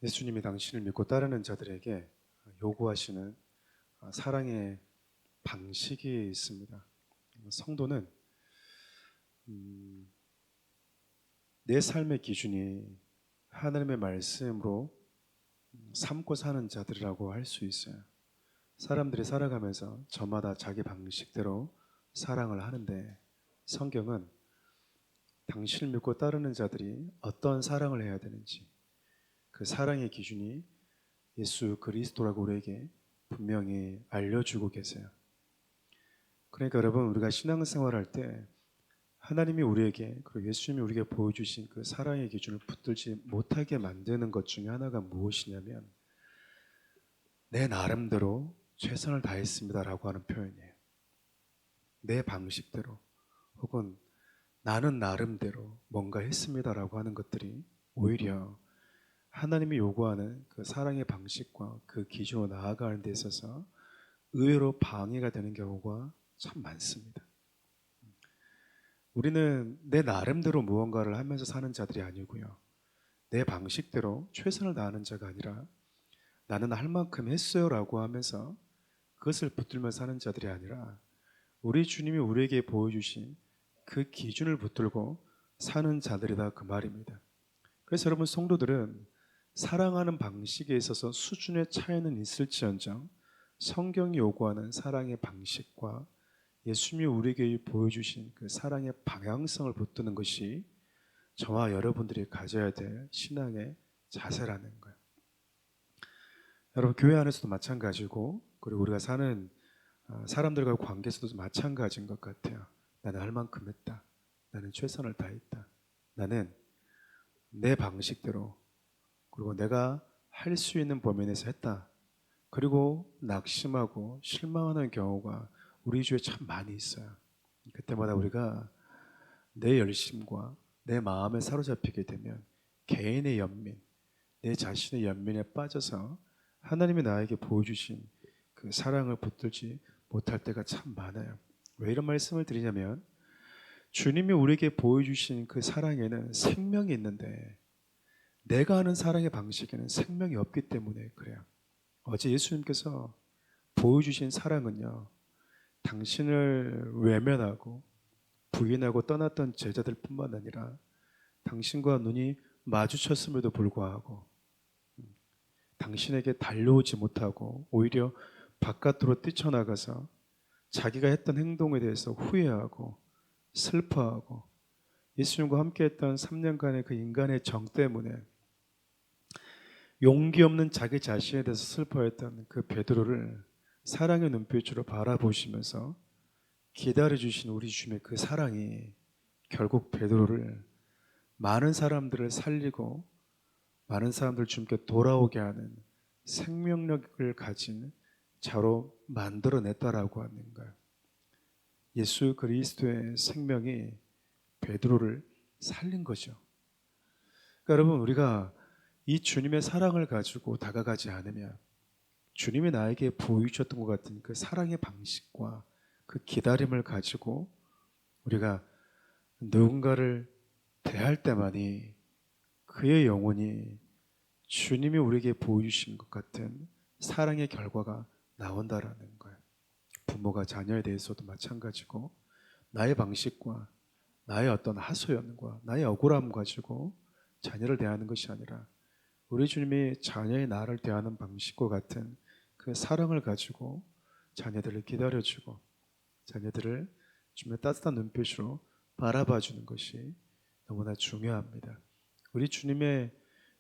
예수님이 당신을 믿고 따르는 자들에게 요구하시는 사랑의 방식이 있습니다. 성도는 내 삶의 기준이 하나님의 말씀으로 삼고 사는 자들이라고 할 수 있어요. 사람들이 살아가면서 저마다 자기 방식대로 사랑을 하는데 성경은 당신을 믿고 따르는 자들이 어떤 사랑을 해야 되는지 그 사랑의 기준이 예수 그리스도라고 우리에게 분명히 알려주고 계세요. 그러니까 여러분, 우리가 신앙생활할 때 하나님이 우리에게 그리고 예수님이 우리에게 보여주신 그 사랑의 기준을 붙들지 못하게 만드는 것 중에 하나가 무엇이냐면 내 나름대로 최선을 다했습니다라고 하는 표현이에요. 내 방식대로 혹은 나는 나름대로 뭔가 했습니다라고 하는 것들이 오히려 하나님이 요구하는 그 사랑의 방식과 그 기준으로 나아가는 데 있어서 의외로 방해가 되는 경우가 참 많습니다. 우리는 내 나름대로 무언가를 하면서 사는 자들이 아니고요. 내 방식대로 최선을 다하는 자가 아니라 나는 할 만큼 했어요라고 하면서 그것을 붙들며 사는 자들이 아니라 우리 주님이 우리에게 보여주신 그 기준을 붙들고 사는 자들이다 그 말입니다. 그래서 여러분 성도들은 사랑하는 방식에 있어서 수준의 차이는 있을지언정 성경이 요구하는 사랑의 방식과 예수님이 우리에게 보여주신 그 사랑의 방향성을 붙드는 것이 저와 여러분들이 가져야 될 신앙의 자세라는 거예요. 여러분 교회 안에서도 마찬가지고 그리고 우리가 사는 사람들과의 관계에서도 마찬가지인 것 같아요. 나는 할 만큼 했다. 나는 최선을 다했다. 나는 내 방식대로 그리고 내가 할 수 있는 범위 내에서 했다. 그리고 낙심하고 실망하는 경우가 우리 주위에 참 많이 있어요. 그때마다 우리가 내 열심과 내 마음에 사로잡히게 되면 개인의 연민, 내 자신의 연민에 빠져서 하나님이 나에게 보여주신 그 사랑을 붙들지 못할 때가 참 많아요. 왜 이런 말씀을 드리냐면 주님이 우리에게 보여주신 그 사랑에는 생명이 있는데 내가 하는 사랑의 방식에는 생명이 없기 때문에 그래요. 어제 예수님께서 보여주신 사랑은요, 당신을 외면하고 부인하고 떠났던 제자들 뿐만 아니라 당신과 눈이 마주쳤음에도 불구하고 당신에게 달려오지 못하고 오히려 바깥으로 뛰쳐나가서 자기가 했던 행동에 대해서 후회하고 슬퍼하고 예수님과 함께했던 3년간의 그 인간의 정 때문에 용기 없는 자기 자신에 대해서 슬퍼했던 그 베드로를 사랑의 눈빛으로 바라보시면서 기다려주신 우리 주님의 그 사랑이 결국 베드로를 많은 사람들을 살리고 많은 사람들 주님께 돌아오게 하는 생명력을 가진 자로 만들어냈다라고 하는 거예요. 예수 그리스도의 생명이 베드로를 살린 거죠. 그러니까 여러분 우리가 이 주님의 사랑을 가지고 다가가지 않으면 주님이 나에게 보여주셨던 것 같은 그 사랑의 방식과 그 기다림을 가지고 우리가 누군가를 대할 때만이 그의 영혼이 주님이 우리에게 보여주신 것 같은 사랑의 결과가 나온다라는 거예요. 부모가 자녀에 대해서도 마찬가지고 나의 방식과 나의 어떤 하소연과 나의 억울함 가지고 자녀를 대하는 것이 아니라 우리 주님이 자녀의 나를 대하는 방식과 같은 그 사랑을 가지고 자녀들을 기다려주고 자녀들을 주님의 따뜻한 눈빛으로 바라봐주는 것이 너무나 중요합니다. 우리 주님의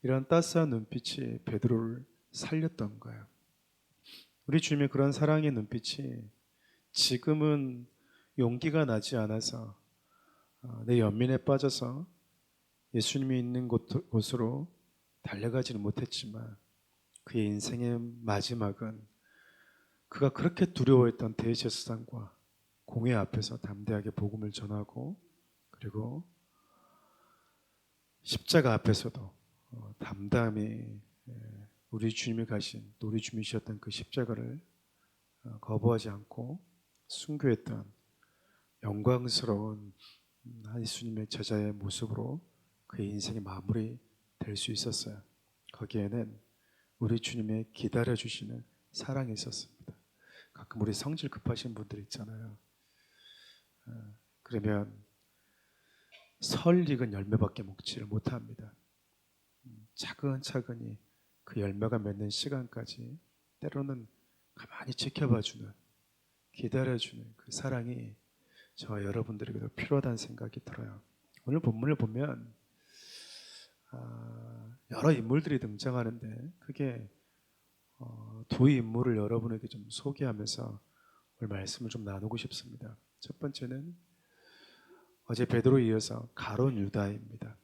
이런 따스한 눈빛이 베드로를 살렸던 거예요. 우리 주님의 그런 사랑의 눈빛이 지금은 용기가 나지 않아서 내 연민에 빠져서 예수님이 있는 곳으로 달려가지는 못했지만 그의 인생의 마지막은 그가 그렇게 두려워했던 대제사장과 공회 앞에서 담대하게 복음을 전하고 그리고 십자가 앞에서도 담담히 우리 주님이 가신 또 우리 주님이셨던 그 십자가를 거부하지 않고 순교했던 영광스러운 한 예수님의 제자의 모습으로 그의 인생이 마무리 될 수 있었어요. 거기에는 우리 주님의 기다려주시는 사랑이 있었습니다. 가끔 우리 성질 급하신 분들 있잖아요. 그러면 설 익은 열매밖에 먹지를 못합니다. 차근차근히 그 열매가 맺는 시간까지 때로는 가만히 지켜봐주는, 기다려주는 그 사랑이 저와 여러분들에게도 필요하다는 생각이 들어요. 오늘 본문을 보면 여러 인물들이 등장하는데 그게 두 인물을 여러분에게 좀 소개하면서 오늘 말씀을 좀 나누고 싶습니다. 첫 번째는 어제 베드로에 이어서 가룟 유다입니다.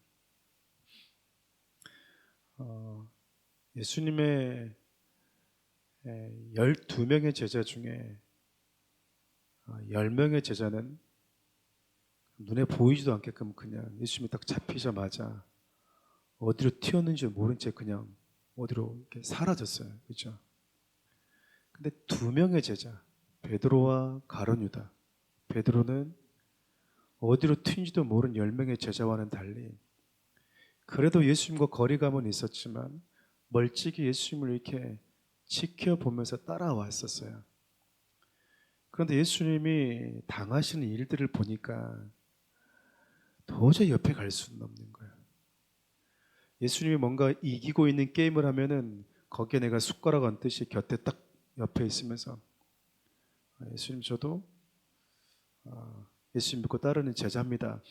예수님의 12명의 제자 중에 10명의 제자는 눈에 보이지도 않게끔 그냥 예수님이 딱 잡히자마자 어디로 튀었는지 모른 채 그냥 어디로 이렇게 사라졌어요. 그렇죠? 근데 2명의 제자, 베드로와 가룟 유다. 베드로는 어디로 튄지도 모른 10명의 제자와는 달리 그래도 예수님과 거리감은 있었지만 멀찍이 예수님을 이렇게 지켜보면서 따라왔었어요. 그런데 예수님이 당하시는 일들을 보니까 도저히 옆에 갈 수는 없는 거예요. 예수님이 뭔가 이기고 있는 게임을 하면은 거기에 내가 숟가락 얹듯이 곁에 딱 옆에 있으면서 예수님 저도 예수님 믿고 따르는 제자입니다.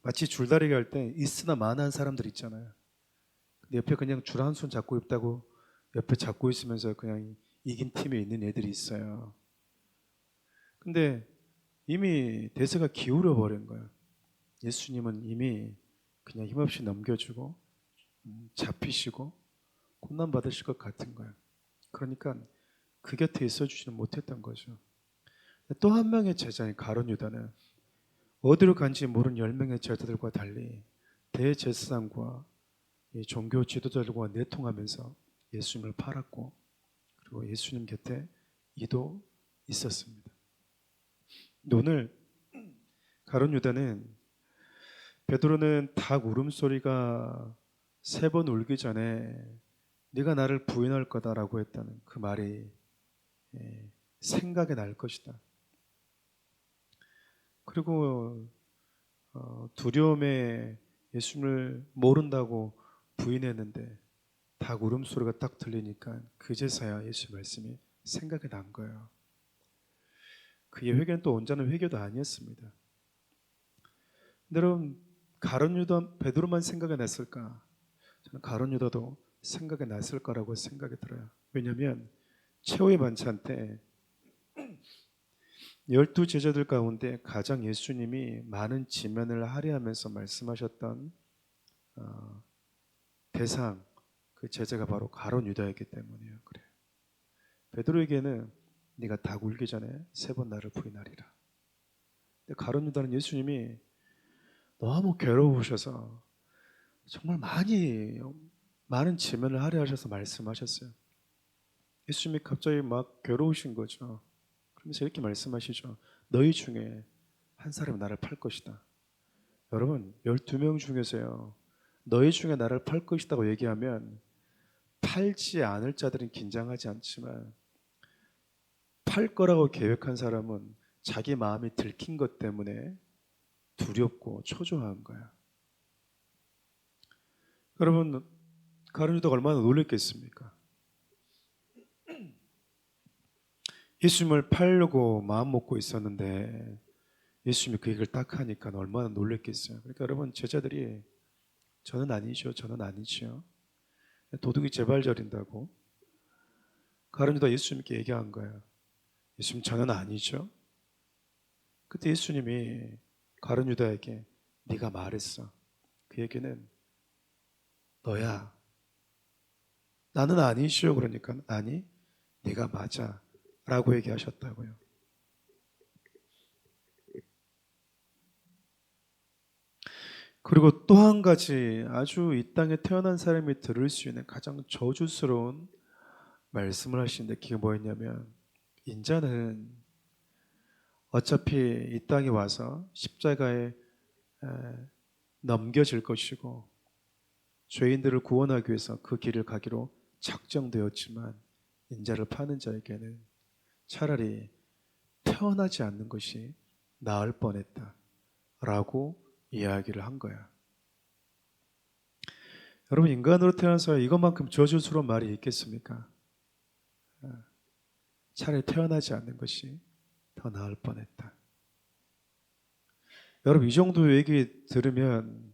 마치 줄다리기 할 때 있으나 마나한 사람들 있잖아요. 근데 옆에 그냥 줄 한 손 잡고 있다고 옆에 잡고 있으면서 그냥 이긴 팀에 있는 애들이 있어요. 근데 이미 대세가 기울어 버린 거예요. 예수님은 이미 그냥 힘없이 넘겨주고 잡히시고 고난 받으실 것 같은 거예요. 그러니까 그 곁에 있어주지는 못했던 거죠. 또 한 명의 제자인 가룟 유다는 어디로 간지 모르는 10명의 제자들과 달리 대제사장과 종교 지도자들과 내통하면서 예수님을 팔았고 그리고 예수님 곁에 이도 있었습니다. 오늘 가룟 유다는 베드로는 닭 울음소리가 3번 울기 전에 네가 나를 부인할 거다라고 했다는 그 말이 생각이 날 것이다. 그리고 두려움에 예수님을 모른다고 부인했는데 닭 울음소리가 딱 들리니까 그제서야 예수 말씀이 생각이 난 거예요. 그의 회개는 또 온전한 회개도 아니었습니다. 근데 여러분 가룟 유다 베드로만 생각이 났을까? 저는 가룟 유다도 생각이 났을 거라고 생각이 들어요. 왜냐하면 최후의 반찬 때 12제자들 가운데 가장 예수님이 많은 지면을 할애하면서 말씀하셨던 대상 그 제자가 바로 가룟 유다였기 때문이에요. 그래요. 베드로에게는 네가 닭 울기 전에 3번 나를 부인하리라. 근데 가룟 유다는 예수님이 너무 괴로우셔서 정말 많은 지면을 할애하셔서 말씀하셨어요. 예수님이 갑자기 막 괴로우신 거죠. 그러면서 이렇게 말씀하시죠. 너희 중에 한 사람이 나를 팔 것이다. 여러분 12명 중에서요. 너희 중에 나를 팔 것이다고 얘기하면 팔지 않을 자들은 긴장하지 않지만 팔 거라고 계획한 사람은 자기 마음이 들킨 것 때문에 두렵고 초조한 거야. 여러분 가룟 유다가 얼마나 놀랐겠습니까? 예수님을 팔려고 마음 먹고 있었는데 예수님이 그 얘기를 딱 하니까 얼마나 놀랐겠어요. 그러니까 여러분 제자들이 저는 아니죠. 저는 아니죠. 도둑이 제발저린다고 가룟 유다 예수님께 얘기한 거예요. 예수님 저는 아니죠. 그때 예수님이 가룟 유다에게 네가 말했어. 그 얘기는 너야. 나는 아니죠. 그러니까 아니 네가 맞아 라고 얘기하셨다고요. 그리고 또 한 가지 아주 이 땅에 태어난 사람이 들을 수 있는 가장 저주스러운 말씀을 하시는데 그게 뭐였냐면 인자는 어차피 이 땅에 와서 십자가에 넘겨질 것이고 죄인들을 구원하기 위해서 그 길을 가기로 작정되었지만 인자를 파는 자에게는 차라리 태어나지 않는 것이 나을 뻔했다라고 이야기를 한 거야. 여러분, 인간으로 태어나서 이것만큼 저주스러운 말이 있겠습니까? 차라리 태어나지 않는 것이 더 나을 뻔했다. 여러분, 이 정도 얘기 들으면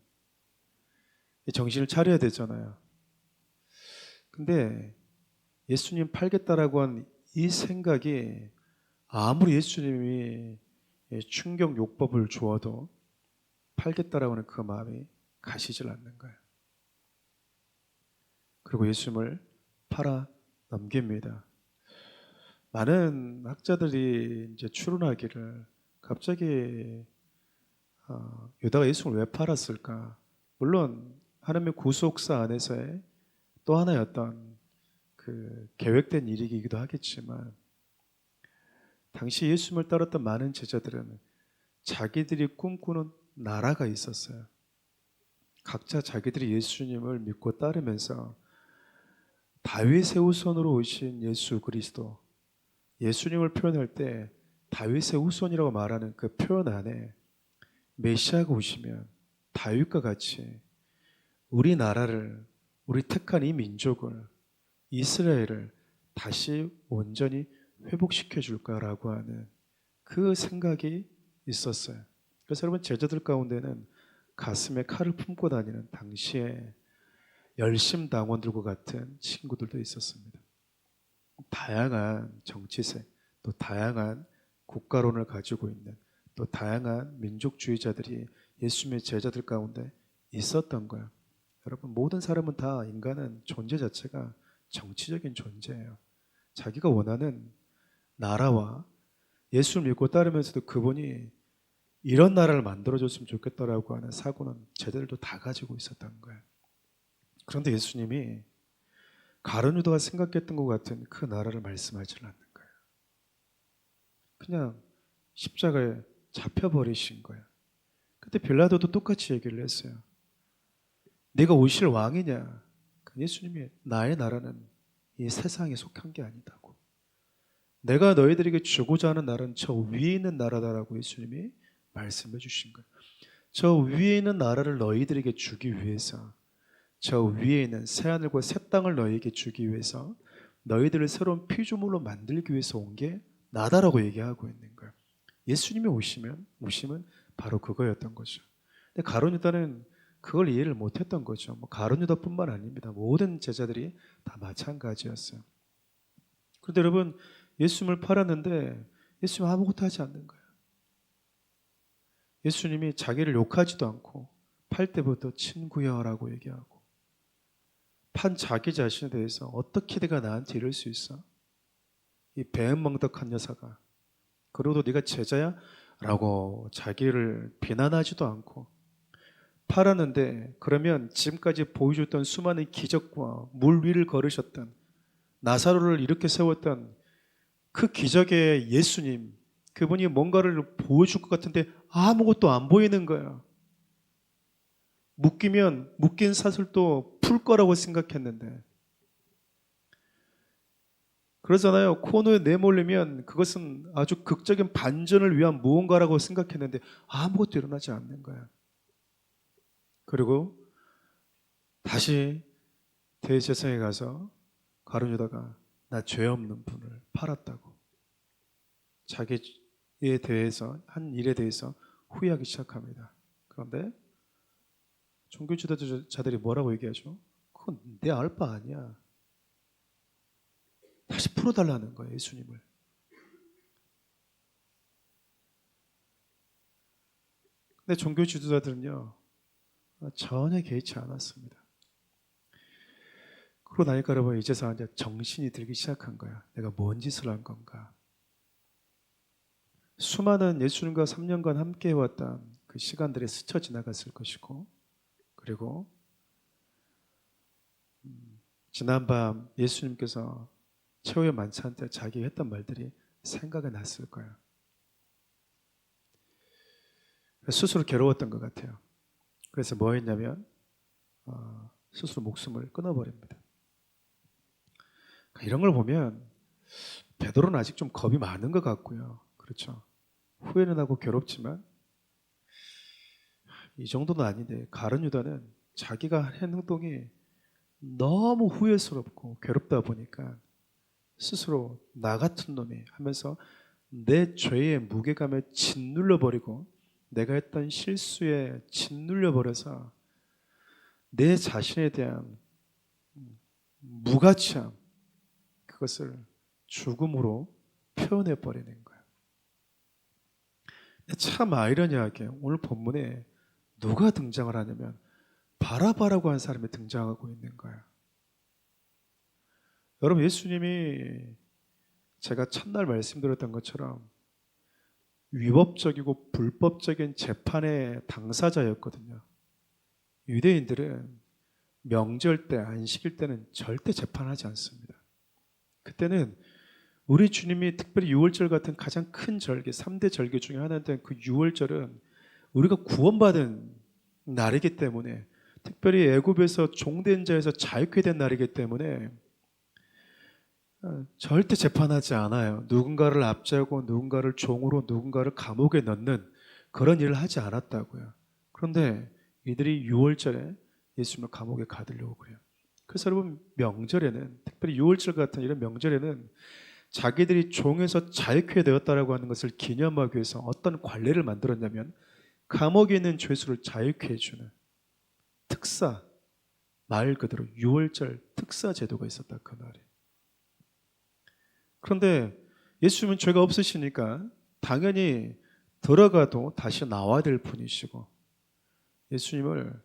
정신을 차려야 되잖아요. 근데 예수님 팔겠다라고 한 이 생각이 아무리 예수님이 충격 요법을 주어도 팔겠다라고 하는 그 마음이 가시질 않는 거예요. 그리고 예수님을 팔아 넘깁니다. 많은 학자들이 이제 추론하기를 갑자기 유다가 예수를 왜 팔았을까? 물론 하나님의 구속사 안에서의 또 하나의 어떤 그 계획된 일이기도 하겠지만 당시 예수님을 따랐던 많은 제자들은 자기들이 꿈꾸는 나라가 있었어요. 각자 자기들이 예수님을 믿고 따르면서 다윗의 후손으로 오신 예수 그리스도, 예수님을 표현할 때 다윗의 후손이라고 말하는 그 표현 안에 메시아가 오시면 다윗과 같이 우리 나라를, 우리 택한 이 민족을, 이스라엘을 다시 온전히 회복시켜 줄까라고 하는 그 생각이 있었어요. 그래서 여러분, 제자들 가운데는 가슴에 칼을 품고 다니는 당시에 열심당원들과 같은 친구들도 있었습니다. 다양한 정치색, 또 다양한 국가론을 가지고 있는, 또 다양한 민족주의자들이 예수님의 제자들 가운데 있었던 거예요. 여러분, 모든 사람은 다, 인간은 존재 자체가 정치적인 존재예요. 자기가 원하는 나라와 예수를 믿고 따르면서도 그분이 이런 나라를 만들어줬으면 좋겠다라고 하는 사고는 제자들도 다 가지고 있었던 거예요. 그런데 예수님이 가룟 유다가 생각했던 것 같은 그 나라를 말씀하지 않는 거예요. 그냥 십자가에 잡혀버리신 거예요. 그때 빌라도도 똑같이 얘기를 했어요. 네가 오실 왕이냐? 예수님이 나의 나라는 이 세상에 속한 게 아니다고. 내가 너희들에게 주고자 하는 나라는 저 위에 있는 나라다라고 예수님이 말씀해 주신 거예요. 저 위에 있는 나라를 너희들에게 주기 위해서, 저 위에 있는 새하늘과 새 땅을 너희에게 주기 위해서, 너희들을 새로운 피조물로 만들기 위해서 온 게 나다라고 얘기하고 있는 거예요. 예수님이 오심은 바로 그거였던 거죠. 근데 가룟 유다는 그걸 이해를 못했던 거죠. 가룟 유다뿐만 아닙니다. 모든 제자들이 다 마찬가지였어요. 그런데 여러분, 예수님을 팔았는데 예수님 아무것도 하지 않는 거예요. 예수님이 자기를 욕하지도 않고 팔 때부터 친구여라고 얘기하고, 판 자기 자신에 대해서 어떻게 네가 나한테 이럴 수 있어? 이 배은망덕한 녀석아. 그러고도 네가 제자야? 라고 자기를 비난하지도 않고 팔았는데, 그러면 지금까지 보여줬던 수많은 기적과 물 위를 걸으셨던, 나사로를 이렇게 세웠던 그 기적의 예수님, 그분이 뭔가를 보여줄 것 같은데 아무것도 안 보이는 거예요. 묶이면 묶인 사슬도 풀 거라고 생각했는데, 그러잖아요. 코너에 내몰리면 그것은 아주 극적인 반전을 위한 무언가라고 생각했는데 아무것도 일어나지 않는 거예요. 그리고 다시 대제사장에 가서 가룟 유다가 나 죄 없는 분을 팔았다고 자기에 대해서, 한 일에 대해서 후회하기 시작합니다. 그런데 종교 지도자들이 뭐라고 얘기하죠? 그건 내 알 바 아니야. 다시 풀어달라는 거예요, 예수님을. 근데 종교 지도자들은요, 전혀 개의치 않았습니다. 그러고 나니까 여러분, 이제서 이제 정신이 들기 시작한 거야. 내가 뭔 짓을 한 건가? 수많은 예수님과 3년간 함께 해왔던 그 시간들이 스쳐 지나갔을 것이고, 그리고 지난밤 예수님께서 최후의 만찬 때 자기가 했던 말들이 생각이 났을 거예요. 스스로 괴로웠던 것 같아요. 그래서 뭐 했냐면 스스로 목숨을 끊어버립니다. 이런 걸 보면 베드로는 아직 좀 겁이 많은 것 같고요. 그렇죠. 후회는 하고 괴롭지만 이 정도는 아닌데 가룟 유다는 자기가 한 행동이 너무 후회스럽고 괴롭다 보니까 스스로 나 같은 놈이 하면서 내 죄의 무게감에 짓눌려 버리고 내가 했던 실수에 짓눌려 버려서 내 자신에 대한 무가치함, 그것을 죽음으로 표현해 버리는 거예요. 참 아이러니하게 오늘 본문에 누가 등장을 하냐면 바라바라고 한 사람이 등장하고 있는 거예요. 여러분, 예수님이 제가 첫날 말씀드렸던 것처럼 위법적이고 불법적인 재판의 당사자였거든요. 유대인들은 명절 때, 안식일 때는 절대 재판하지 않습니다. 그때는 우리 주님이 특별히 유월절 같은 가장 큰 절기, 3대 절기 중에 하나인데 그 유월절은 우리가 구원받은 날이기 때문에, 특별히 애굽에서 종된 자에서 자유케 된 날이기 때문에 절대 재판하지 않아요. 누군가를 압제하고 누군가를 종으로 누군가를 감옥에 넣는 그런 일을 하지 않았다고요. 그런데 이들이 유월절에 예수님을 감옥에 가두려고 그래요. 그래서 여러분, 명절에는, 특별히 유월절 같은 이런 명절에는 자기들이 종에서 자유케 되었다라고 하는 것을 기념하기 위해서 어떤 관례를 만들었냐면 감옥에 있는 죄수를 자유케 해주는 특사, 말 그대로 유월절 특사 제도가 있었다 그 말이에요. 그런데 예수님은 죄가 없으시니까 당연히 들어가도 다시 나와야 될 분이시고, 예수님을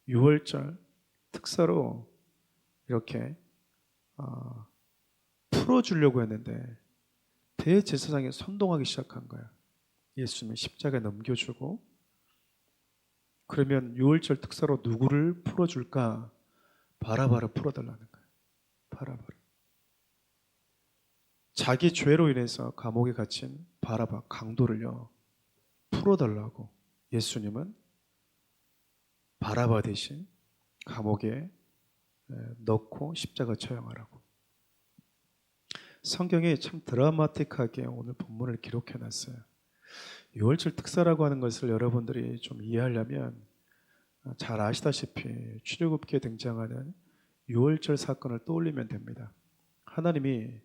유월절 특사로 이렇게 풀어주려고 했는데 대제사장이 선동하기 시작한 거예요. 예수님을 십자가에 넘겨주고, 그러면 유월절 특사로 누구를 풀어줄까? 바라바를 풀어달라는 거예요. 바라바를. 자기 죄로 인해서 감옥에 갇힌 바라바 강도를요 풀어달라고 예수님은 바라바 대신 감옥에 넣고 십자가 처형하라고. 성경에 참 드라마틱하게 오늘 본문을 기록해 놨어요. 유월절 특사라고 하는 것을 여러분들이 좀 이해하려면 잘 아시다시피 출애굽기에 등장하는 유월절 사건을 떠올리면 됩니다. 하나님이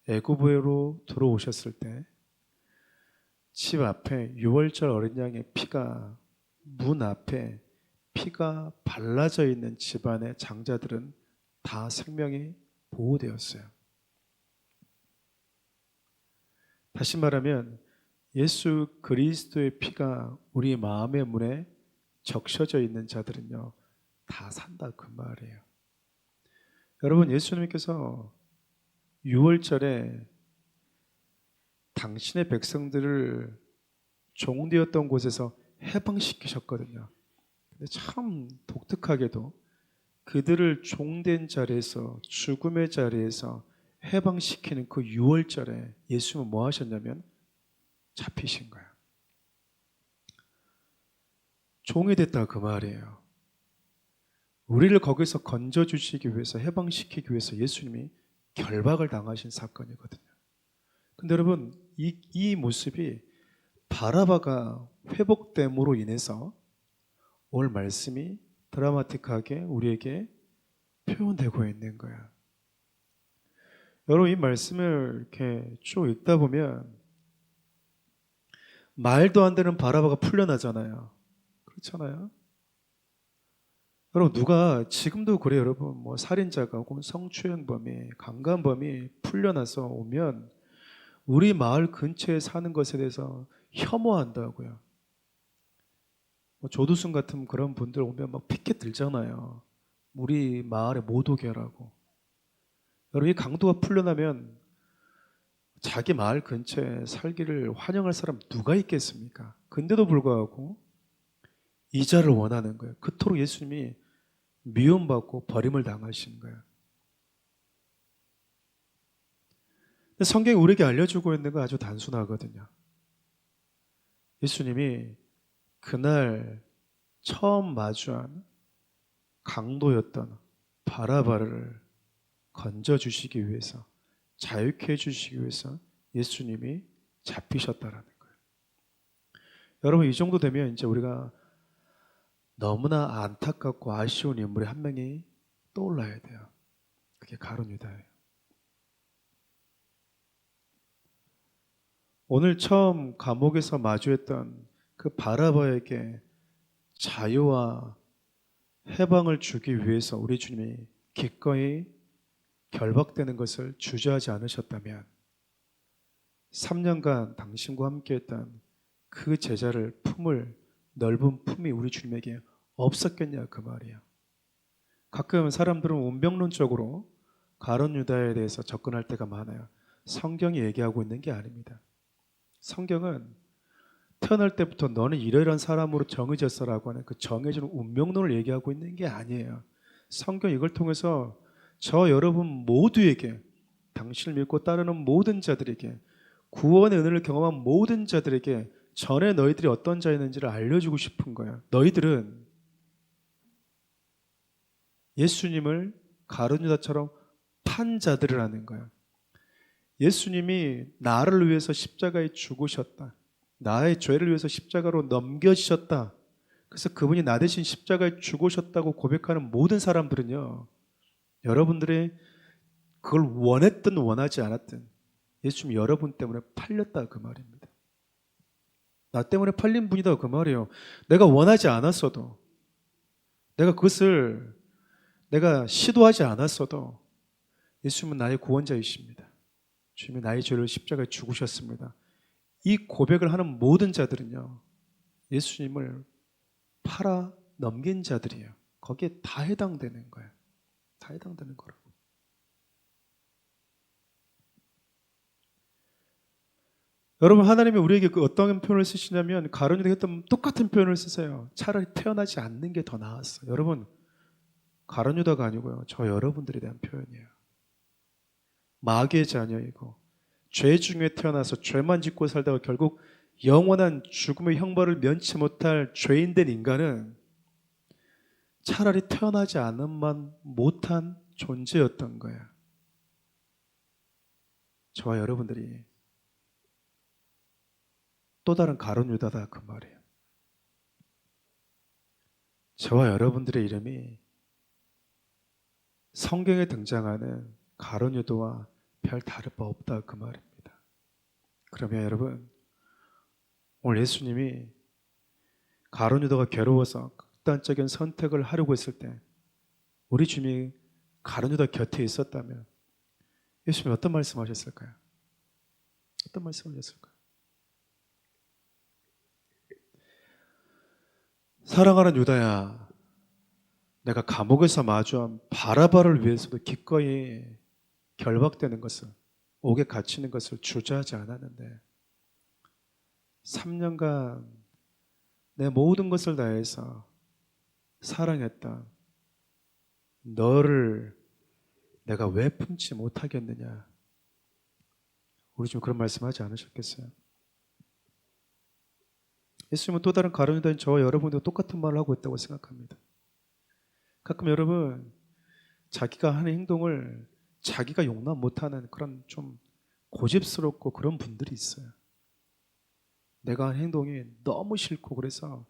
애굽으로 들어오셨을 때 집 앞에 유월절 어린 양의 피가, 문 앞에 피가 발라져 있는 집안의 장자들은 다 생명이 보호되었어요. 다시 말하면 예수 그리스도의 피가 우리 마음의 문에 적셔져 있는 자들은요 다 산다 그 말이에요. 여러분, 예수님께서 유월절에 당신의 백성들을 종되었던 곳에서 해방시키셨거든요. 근데 참 독특하게도 그들을 종된 자리에서, 죽음의 자리에서 해방시키는 그 유월절에 예수님은 뭐 하셨냐면 잡히신 거예요. 종이 됐다 그 말이에요. 우리를 거기서 건져주시기 위해서, 해방시키기 위해서 예수님이 결박을 당하신 사건이거든요. 근데 여러분, 이 모습이 바라바가 회복됨으로 인해서 오늘 말씀이 드라마틱하게 우리에게 표현되고 있는 거야. 여러분, 이 말씀을 이렇게 쭉 읽다 보면 말도 안 되는 바라바가 풀려나잖아요. 그렇잖아요. 여러분, 누가 지금도 그래요. 여러분, 뭐 살인자가 혹은 성추행범이, 강간범이 풀려나서 오면 우리 마을 근처에 사는 것에 대해서 혐오한다고요. 뭐 조두순 같은 그런 분들 오면 막 피켓 들잖아요. 우리 마을에 못 오게 하라고. 여러분, 이 강도가 풀려나면 자기 마을 근처에 살기를 환영할 사람 누가 있겠습니까? 근데도 불구하고 이자를 원하는 거예요. 그토록 예수님이 미움받고 버림을 당하신 거예요. 근데 성경이 우리에게 알려주고 있는 건 아주 단순하거든요. 예수님이 그날 처음 마주한 강도였던 바라바를 건져주시기 위해서, 자유케 해주시기 위해서 예수님이 잡히셨다라는 거예요. 여러분, 이 정도 되면 이제 우리가 너무나 안타깝고 아쉬운 인물이 한 명이 떠올라야 돼요. 그게 가룟 유다예요. 오늘 처음 감옥에서 마주했던 그 바라바에게 자유와 해방을 주기 위해서 우리 주님이 기꺼이 결박되는 것을 주저하지 않으셨다면 3년간 당신과 함께했던 그 제자를 품을 넓은 품이 우리 주님에게 없었겠냐 그 말이에요. 가끔 사람들은 운명론적으로 가룟 유다에 대해서 접근할 때가 많아요. 성경이 얘기하고 있는 게 아닙니다. 성경은 태어날 때부터 너는 이러이러한 사람으로 정해졌어라고 하는 그 정해진 운명론을 얘기하고 있는 게 아니에요. 성경 이걸 통해서 저 여러분 모두에게, 당신을 믿고 따르는 모든 자들에게, 구원의 은혜를 경험한 모든 자들에게 전에 너희들이 어떤 자였는지를 알려주고 싶은 거야. 너희들은 예수님을 가룟 유다처럼 판 자들이라는 거야. 예수님이 나를 위해서 십자가에 죽으셨다. 나의 죄를 위해서 십자가로 넘겨지셨다. 그래서 그분이 나 대신 십자가에 죽으셨다고 고백하는 모든 사람들은요, 여러분들이 그걸 원했든 원하지 않았든 예수님이 여러분 때문에 팔렸다 그 말입니다. 나 때문에 팔린 분이다 그 말이에요. 내가 원하지 않았어도, 내가 그것을 내가 시도하지 않았어도 예수님은 나의 구원자이십니다. 주님이 나의 죄를 십자가에 죽으셨습니다. 이 고백을 하는 모든 자들은요, 예수님을 팔아 넘긴 자들이에요. 거기에 다 해당되는 거예요. 다 해당되는 거라고. 여러분, 하나님이 우리에게 그 어떤 표현을 쓰시냐면 가룟 유다가 했던 똑같은 표현을 쓰세요. 차라리 태어나지 않는 게 더 나았어. 여러분, 가룟 유다가 아니고요, 저 여러분들에 대한 표현이에요. 마귀의 자녀이고 죄 중에 태어나서 죄만 짓고 살다가 결국 영원한 죽음의 형벌을 면치 못할 죄인된 인간은 차라리 태어나지 않은만 못한 존재였던 거예요. 저와 여러분들이 또 다른 가룟 유다다 그 말이에요. 저와 여러분들의 이름이 성경에 등장하는 가룟 유다와 별 다를 바 없다 그 말입니다. 그러면 여러분, 오늘 예수님이 가룟 유다가 괴로워서 극단적인 선택을 하려고 했을 때 우리 주님이 가룟 유다 곁에 있었다면 예수님이 어떤 말씀하셨을까요? 어떤 말씀하셨을까요? 사랑하는 유다야, 내가 감옥에서 마주한 바라바를 위해서도 기꺼이 결박되는 것을, 옥에 갇히는 것을 주저하지 않았는데 3년간 내 모든 것을 다해서 사랑했다. 너를 내가 왜 품지 못하겠느냐. 우리 좀 그런 말씀하지 않으셨겠어요? 예수님은 또 다른 가룟 유다인 저와 여러분도 똑같은 말을 하고 있다고 생각합니다. 가끔 여러분, 자기가 하는 행동을 자기가 용납 못하는 그런 좀 고집스럽고 그런 분들이 있어요. 내가 한 행동이 너무 싫고 그래서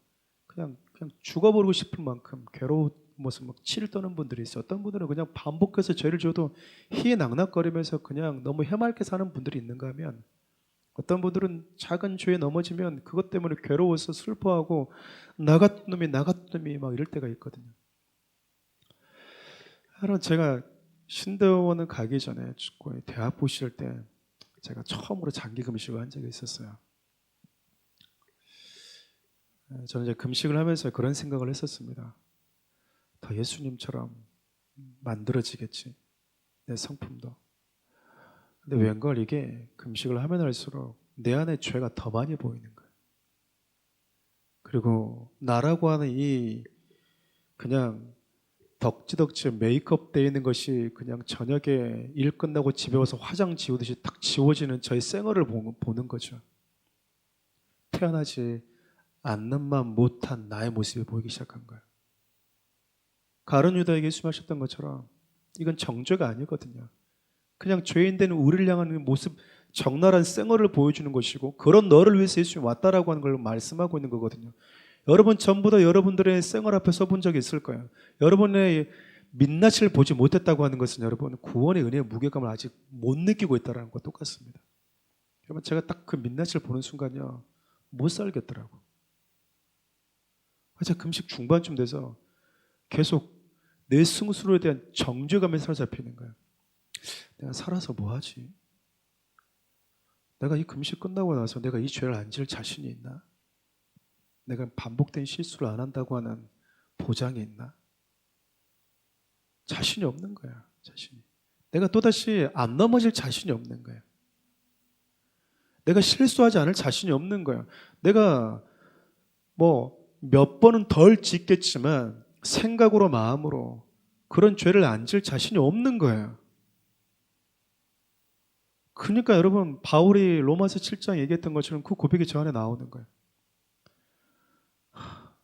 그냥 죽어버리고 싶을 만큼 괴로워서 막 치를 떠는 분들이 있어요. 어떤 분들은 그냥 반복해서 죄를 지어도 희낙낙거리면서 그냥 너무 해맑게 사는 분들이 있는가 하면, 어떤 분들은 작은 죄에 넘어지면 그것 때문에 괴로워서 슬퍼하고 나 같은 놈이 막 이럴 때가 있거든요. 여러분, 제가 신대원을 가기 전에 대학 보실 때 제가 처음으로 장기 금식을 한 적이 있었어요. 저는 이제 금식을 하면서 그런 생각을 했었습니다. 더 예수님처럼 만들어지겠지, 내 성품도. 근데 웬걸 이게 금식을 하면 할수록 내 안에 죄가 더 많이 보이는 거예요. 그리고 나라고 하는 이 그냥 덕지덕지 메이크업 되어 있는 것이 그냥 저녁에 일 끝나고 집에 와서 화장 지우듯이 탁 지워지는 저의 생얼을 보는 거죠. 태어나지 않는만 못한 나의 모습이 보이기 시작한 거예요. 가룟 유다에게 예수님 하셨던 것처럼 이건 정죄가 아니거든요. 그냥 죄인된 우리를 향하는 모습, 적나라한 생얼을 보여주는 것이고, 그런 너를 위해서 예수님이 왔다라고 하는 걸 말씀하고 있는 거거든요. 여러분 전부 다 여러분들의 생활 앞에 서본 적이 있을 거예요. 여러분의 민낯을 보지 못했다고 하는 것은 여러분 구원의 은혜의 무게감을 아직 못 느끼고 있다는 것과 똑같습니다. 여러분 제가 딱 그 민낯을 보는 순간요 못 살겠더라고. 제가 금식 중반쯤 돼서 계속 내 스스로에 대한 정죄감에 사로잡히는 거예요. 내가 살아서 뭐 하지? 내가 이 금식 끝나고 나서 내가 이 죄를 안 지을 자신이 있나? 내가 반복된 실수를 안 한다고 하는 보장이 있나? 자신이 없는 거야. 자신이. 내가 또다시 안 넘어질 자신이 없는 거야. 내가 실수하지 않을 자신이 없는 거야. 내가 뭐 몇 번은 덜 짓겠지만 생각으로 마음으로 그런 죄를 안 지을 자신이 없는 거예요. 그러니까 여러분 바울이 로마서 7장 얘기했던 것처럼 그 고백이 저 안에 나오는 거예요.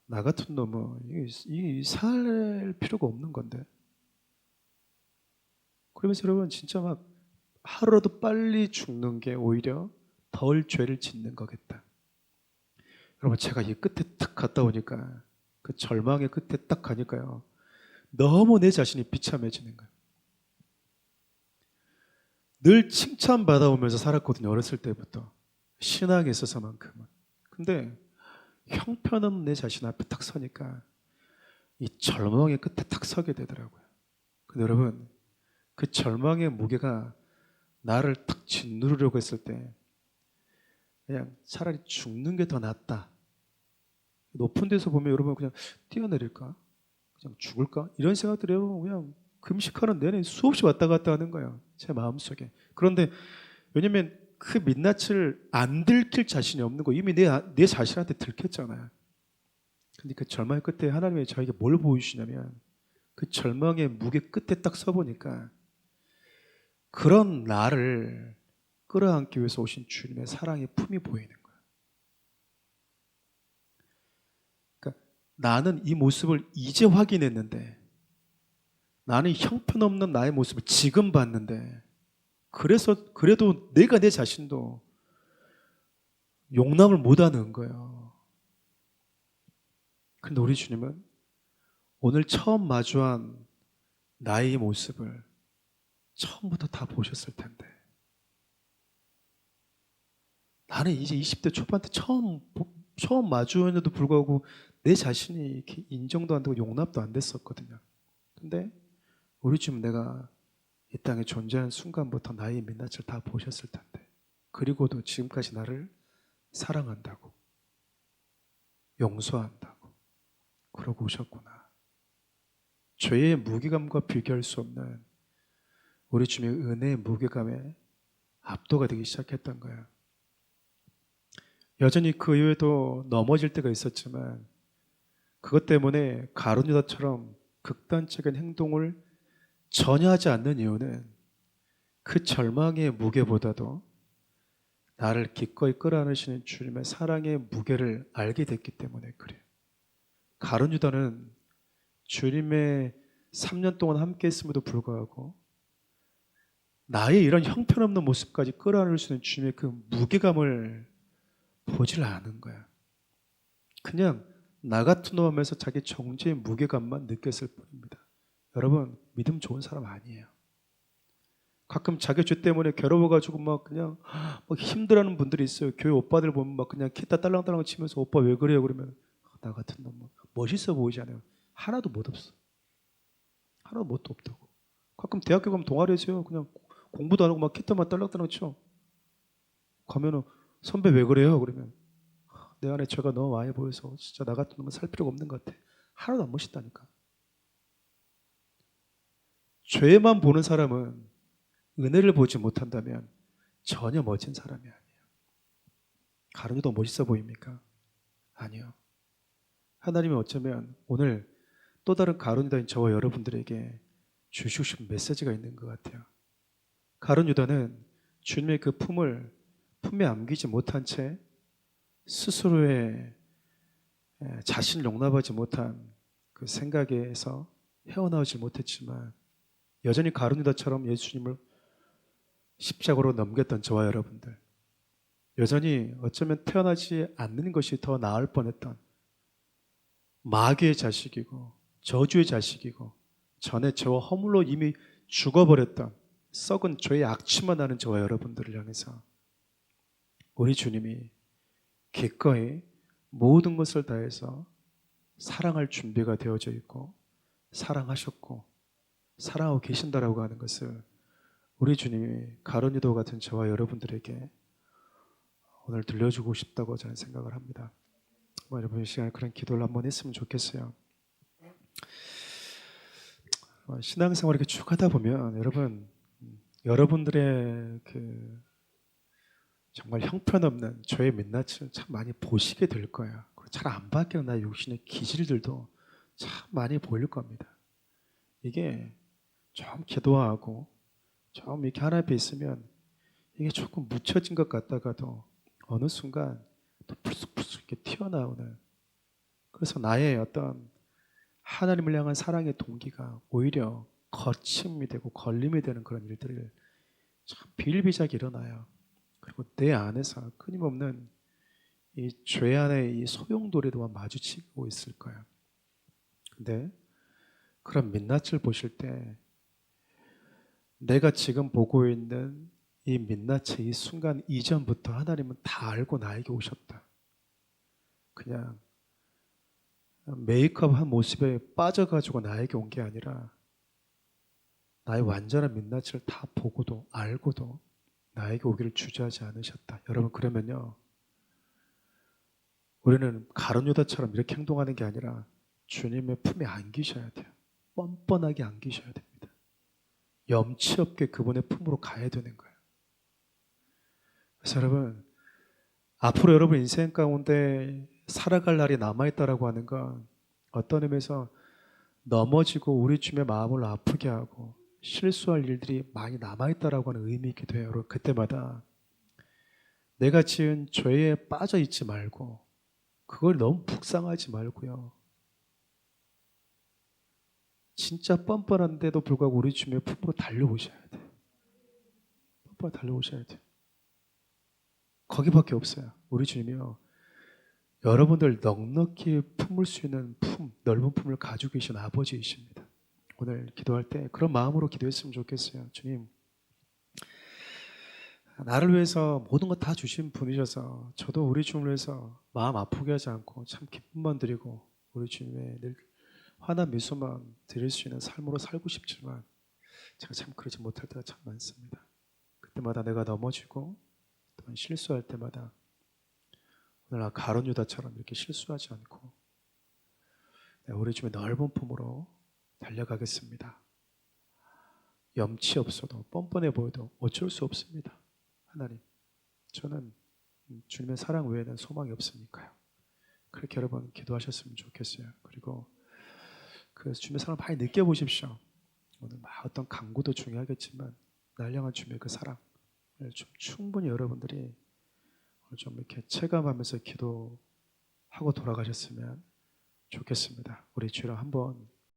나 같은 놈은 이 살 필요가 없는 건데. 그러면서 여러분 진짜 막 하루라도 빨리 죽는 게 오히려 덜 죄를 짓는 거겠다. 여러분 제가 이 끝에 딱 갔다 오니까 그 절망의 끝에 딱 가니까요. 너무 내 자신이 비참해지는 거예요. 늘 칭찬받아오면서 살았거든요. 어렸을 때부터. 신앙에 있어서만큼은. 근데 형편없는 내 자신 앞에 딱 서니까 이 절망의 끝에 딱 서게 되더라고요. 근데 여러분 그 절망의 무게가 나를 딱 짓누르려고 했을 때 그냥 차라리 죽는 게 더 낫다. 높은 데서 보면 여러분 그냥 뛰어내릴까? 그냥 죽을까? 이런 생각들이 여러분 그냥 금식하는 내내 수없이 왔다 갔다 하는 거예요. 제 마음속에. 그런데 왜냐면 그 민낯을 안 들킬 자신이 없는 거 이미 내 자신한테 들켰잖아요. 근데 그 절망의 끝에 하나님이 저에게 뭘 보여주시냐면 그 절망의 무게 끝에 딱 서보니까 그런 나를 끌어안기 위해서 오신 주님의 사랑의 품이 보이는 거예요. 그러니까 나는 이 모습을 이제 확인했는데 나는 형편없는 나의 모습을 지금 봤는데 그래도 내가 내 자신도 용납을 못하는 거예요. 그런데 우리 주님은 오늘 처음 마주한 나의 모습을 처음부터 다 보셨을 텐데 나는 이제 20대 초반 때 처음 마주했는데도 불구하고 내 자신이 이렇게 인정도 안 되고 용납도 안 됐었거든요. 근데 우리 주님 내가 이 땅에 존재하는 순간부터 나의 민낯을 다 보셨을 텐데 그리고도 지금까지 나를 사랑한다고 용서한다고 그러고 오셨구나. 죄의 무게감과 비교할 수 없는 우리 주님의 은혜의 무게감에 압도가 되기 시작했던 거예요. 여전히 그 이후에도 넘어질 때가 있었지만 그것 때문에 가룟 유다처럼 극단적인 행동을 전혀 하지 않는 이유는 그 절망의 무게보다도 나를 기꺼이 끌어안으시는 주님의 사랑의 무게를 알게 됐기 때문에 그래요. 가룟 유다는 주님의 3년 동안 함께 했음에도 불구하고 나의 이런 형편없는 모습까지 끌어안을 수 있는 주님의 그 무게감을 보질 않은 거야. 그냥 나 같은 놈 하면서 자기 정죄의 무게감만 느꼈을 뿐입니다. 여러분 믿음 좋은 사람 아니에요. 가끔 자기 죄 때문에 괴로워가지고 막 그냥 막 힘들어하는 분들이 있어요. 교회 오빠들 보면 막 그냥 기타 딸랑딸랑 치면서 오빠 왜 그래요? 그러면 나 같은 놈 멋있어 보이지 않아요. 하나도 못 없어. 하나도 뭣도 없다고. 가끔 대학교 가면 동아리에서요. 그냥 공부도 안 하고 막 기타만 딸랑딸랑 쳐. 가면은 선배 왜 그래요? 그러면 내 안에 죄가 너무 많이 보여서 진짜 나 같은 놈은 살 필요가 없는 것 같아. 하나도 안 멋있다니까. 죄만 보는 사람은 은혜를 보지 못한다면 전혀 멋진 사람이 아니에요. 가룟 유다 멋있어 보입니까? 아니요. 하나님이 어쩌면 오늘 또 다른 가룟 유다인 저와 여러분들에게 주시고 싶은 메시지가 있는 것 같아요. 가룟 유다는 주님의 그 품을 품에 안기지 못한 채 스스로의 자신을 용납하지 못한 그 생각에서 헤어나오지 못했지만 여전히 가룟 유다처럼 예수님을 십자가로 넘겼던 저와 여러분들, 여전히 어쩌면 태어나지 않는 것이 더 나을 뻔했던 마귀의 자식이고 저주의 자식이고 전에 저와 허물로 이미 죽어버렸던 썩은 죄의 악취만 나는 저와 여러분들을 향해서 우리 주님이 기꺼이 모든 것을 다해서 사랑할 준비가 되어져 있고 사랑하셨고 사랑하고 계신다라고 하는 것을 우리 주님이 가룟 유다 같은 저와 여러분들에게 오늘 들려주고 싶다고 저는 생각을 합니다. 여러분 이 시간에 그런 기도를 한번 했으면 좋겠어요. 신앙생활 이렇게 쭉 하다 보면 여러분들의 그 정말 형편없는 죄의 민낯을 참 많이 보시게 될 거예요. 잘 안 바뀌는 나의 육신의 기질들도 참 많이 보일 겁니다. 이게 좀 기도하고 좀 이렇게 하나 앞에 있으면 이게 조금 묻혀진 것 같다가도 어느 순간 또 불쑥불쑥 이렇게 튀어나오는, 그래서 나의 어떤 하나님을 향한 사랑의 동기가 오히려 거침이 되고 걸림이 되는 그런 일들을 참 비일비재하게 일어나요. 그리고 내 안에서 끊임없는 이 죄 안의 이 소용돌이도와 마주치고 있을 거예요. 근데 그런 민낯을 보실 때 내가 지금 보고 있는 이 민낯의 이 순간 이전부터 하나님은 다 알고 나에게 오셨다. 그냥 메이크업 한 모습에 빠져가지고 나에게 온 게 아니라 나의 완전한 민낯을 다 보고도 알고도 나에게 오기를 주저하지 않으셨다. 여러분, 그러면요, 우리는 가룟 유다처럼 이렇게 행동하는 게 아니라 주님의 품에 안기셔야 돼요. 뻔뻔하게 안기셔야 됩니다. 염치 없게 그분의 품으로 가야 되는 거예요. 그래서 여러분, 앞으로 여러분 인생 가운데 살아갈 날이 남아있다라고 하는 건 어떤 의미에서 넘어지고 우리 주님의 마음을 아프게 하고 실수할 일들이 많이 남아있다라고 하는 의미이기도 해요. 여러분, 그때마다 내가 지은 죄에 빠져 있지 말고 그걸 너무 묵상하지 말고요, 진짜 뻔뻔한데도 불구하고 우리 주님의 품으로 달려오셔야 돼요. 뻔뻔히 달려오셔야 돼요. 거기밖에 없어요. 우리 주님이요, 여러분들 넉넉히 품을 수 있는 품, 넓은 품을 가지고 계신 아버지이십니다. 오늘 기도할 때 그런 마음으로 기도했으면 좋겠어요. 주님, 나를 위해서 모든 것 다 주신 분이셔서 저도 우리 주님을 위해서 마음 아프게 하지 않고 참 기쁨만 드리고 우리 주님의 늘 환한 미소만 드릴 수 있는 삶으로 살고 싶지만 제가 참 그러지 못할 때가 참 많습니다. 그때마다 내가 넘어지고 또 실수할 때마다 오늘 가룟 유다처럼 이렇게 실수하지 않고 우리 주님의 넓은 품으로 달려가겠습니다. 염치 없어도 뻔뻔해 보여도 어쩔 수 없습니다. 하나님, 저는 주님의 사랑 외에는 소망이 없으니까요. 그렇게 여러분 기도하셨으면 좋겠어요. 그리고 그 주님의 사랑을 많이 느껴보십시오. 오늘 막 어떤 강구도 중요하겠지만 날 향한 주님의 그 사랑을 좀 충분히 여러분들이 좀 이렇게 체감하면서 기도하고 돌아가셨으면 좋겠습니다. 우리 주랑 한번